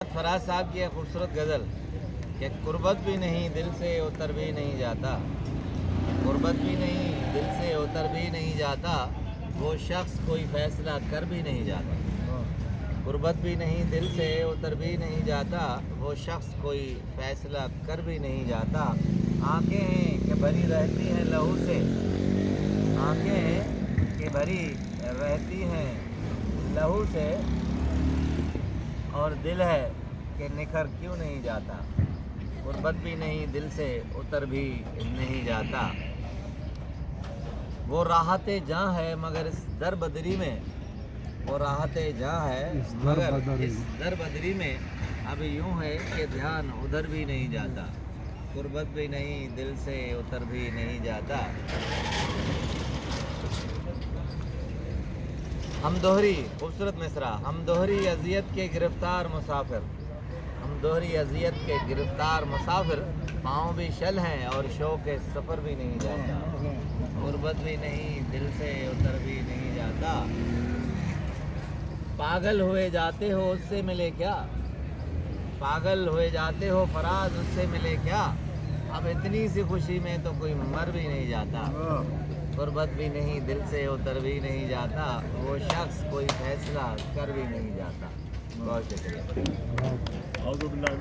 फराज साहब की एक खूबसूरत गज़ल कि गुर्बत भी नहीं दिल से उतर भी नहीं जाता, गुर्बत भी नहीं दिल से उतर भी नहीं जाता, वो शख्स कोई फ़ैसला कर भी नहीं जाता। गुर्बत भी नहीं दिल से उतर भी नहीं जाता, वो शख्स कोई फ़ैसला कर भी नहीं जाता। आँखें हैं कि भरी रहती हैं लहू से, आँखें हैं कि भरी रहती हैं लहू से, और दिल है कि निखर क्यों नहीं जाता। गुर्बत भी नहीं दिल से उतर भी नहीं जाता। वो राहत जहाँ है मगर इस दर बदरी में, वो राहत जहाँ है मगर इस दर बदरी में अब यूं है कि ध्यान उधर भी नहीं जाता। गुर्बत भी नहीं दिल से उतर भी नहीं जाता। हम दोहरी खूबसूरत मिसरा, हम दोहरी अजियत के गिरफ्तार मुसाफिर, हम दोहरी अजियत के गिरफ्तार मुसाफिर, पाँव भी शल हैं और शौक के सफ़र भी नहीं जाता। गुर्बत भी नहीं दिल से उतर भी नहीं जाता। पागल हुए जाते हो उससे मिले क्या, पागल हुए जाते हो फराज उससे मिले क्या, अब इतनी सी खुशी में तो कोई मर भी नहीं जाता। गुर्बत भी नहीं दिल से उतर भी नहीं जाता, वो शख्स कोई फैसला कर भी नहीं जाता। बहुत शुक्रिया।